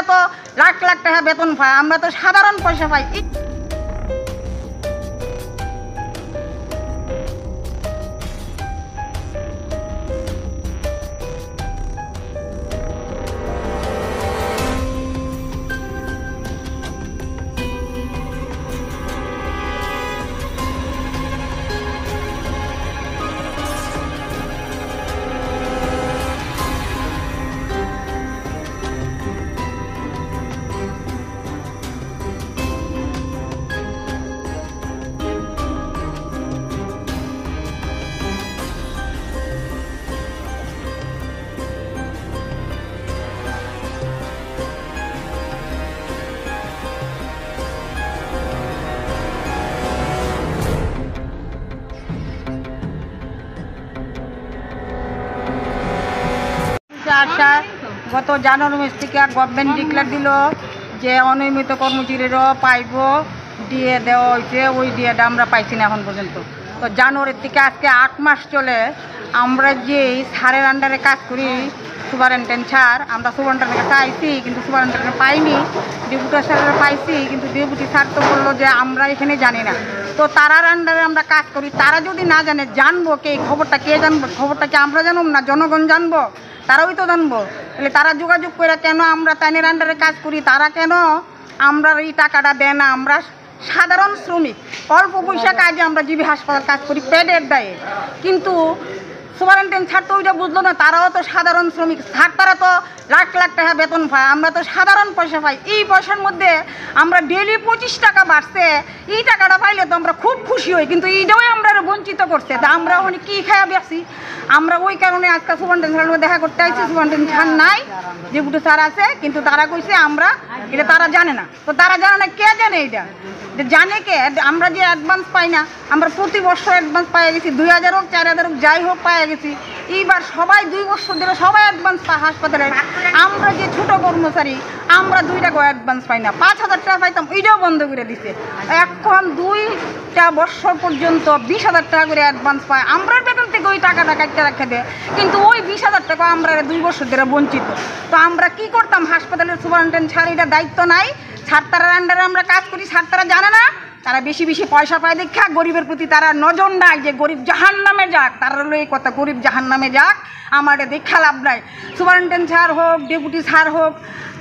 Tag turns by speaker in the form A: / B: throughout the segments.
A: ছাত্ররা তো লাখ লাখ টাকা বেতন পায়, আমরা তো সাধারণ পয়সা পাই। আশা গত জানুয়ারি মাস থেকে গভর্নমেন্ট ডিক্লেয়ার দিল যে অনিয়মিত কর্মচারীরও পাইব, দিয়ে দেওয়া হয়েছে। ওই ডিএটা আমরা পাইছি না এখন পর্যন্ত। তো জানুয়ারির থেকে আজকে 8 মাস চলে আমরা যে স্যারের আন্ডারে কাজ করি, সুপারিনটেন্ডেন্ট স্যার, আমরা সুপারিনটেন্ডেন্টের কাছে আইছি কিন্তু সুপারিনটেন্ডেন্ট পাইনি, ডেপুটি স্যারের পাইছি কিন্তু ডেপুটি স্যার তো বললো যে আমরা এখানে জানি না। তো তারার আন্ডারে আমরা কাজ করি, তারা যদি না জানে জানবো কে? খবরটা কে জানবো? খবরটা কি আমরা জানব না জনগণ জানবো? তারাই তো জানবো। তাহলে তারা যোগাযোগ করে কেন আমরা তাদের আন্ডারে কাজ করি, তারা কেন আমরা এই টাকাটা দেয় না? আমরা সাধারণ শ্রমিক, অল্প পয়সা কাজে আমরা জিবি হাসপাতাল কাজ করি পেটের দায়ে। কিন্তু সুপারিনটেন্ডেন্ট স্যার তো ওইটা বুঝলো না, তারাও তো সাধারণ শ্রমিক স্যার, তারা তো লাখ লাখ টাকা বেতন পায়, আমরা তো সাধারণ পয়সা পাই। এই পয়সার মধ্যে আমরা ডেলি 25 টাকা বাড়ছে, এই টাকাটা পাইলে তো আমরা খুব খুশি হই, কিন্তু এইটাও আমরা বঞ্চিত করছে। তা আমরা ওখানে কী খাওয়া বেশি? আমরা ওই কারণে আজকে সুপারিনটেন্ডেন্ট স্যারের দেখা করতে আসছি। সুপারিনটেন্ডেন্ট স্যার নাই, ডেপুটি স্যার আছে, কিন্তু তারা কইছে আমরা এটা তারা জানে না। তো তারা জানে না, কে জানে এটা? জানে কে? আমরা যে অ্যাডভান্স পাই না, আমরা প্রতি বছর অ্যাডভান্স পাই গেছি, 2000 হোক 4000 হোক যাই হোক পাই গেছি। এইবার সবাই 2 বছর ধরে সবাই অ্যাডভান্স পায় হাসপাতালে। আমরা যে ছোটো কর্মচারী আমরা 2 টাকা অ্যাডভান্স পাই না, 5000 টাকা পাইতাম, ওইটাও বন্ধ করে দিছে। এখন 2টা বছর পর্যন্ত 20,000 টাকা করে অ্যাডভান্স পায়, আমরা বেতন থেকে ওই টাকাটা কাটতে রাখা দেয়, কিন্তু ওই 20,000 টাকা আমরা 2 বছর ধরে বঞ্চিত। তো আমরা কি করতাম? হাসপাতালের সুপারিনটেন্ডেন্ট স্যার এটা দায়িত্ব নাই, স্যার তারার আন্ডারে আমরা কাজ করি, স্যার তারা জানে না, তারা বেশি বেশি পয়সা পায় দেখা গরিবের প্রতি তারা নজর নাই, যে গরিব জাহান্নামে যাক। তারা হলো এই কথা, গরিব জাহান্নামে যাক, আমার এটা দেখা লাভ নাই। সুপারিনটেন্ডেন্ট স্যার হোক, ডেপুটি স্যার হোক,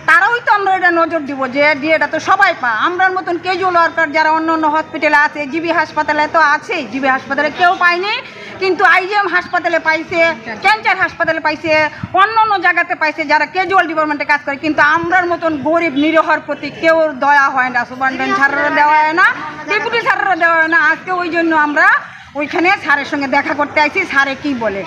A: তারাই তো আমরা এটা নজর দিব যে ডিএটা তো সবাই পা। আমরার মতন ক্যাজুয়াল ওয়ার্কার যারা অন্য অন্য হসপিটালে আছে, জিবি হাসপাতালে তো আছেই, জিবি হাসপাতালে কেউ পায়নি, কিন্তু আইজিএম হাসপাতালে পাইছে, ক্যান্সার হাসপাতালে পাইছে, অন্য অন্য জায়গাতে পাইছে যারা ক্যাজুয়াল ডিপার্টমেন্টে কাজ করে। কিন্তু আমরার মতন গরিব নিরহর প্রতি কেউ দয়া হয় না, সুপারিনটেন্ডেন্ট স্যারেরও দেওয়া হয় না, ডেপুটি স্যারেরও দেওয়া হয় না। আজকে ওই জন্য আমরা ওইখানে স্যারের সঙ্গে দেখা করতে আইছি, স্যারে কি বলে।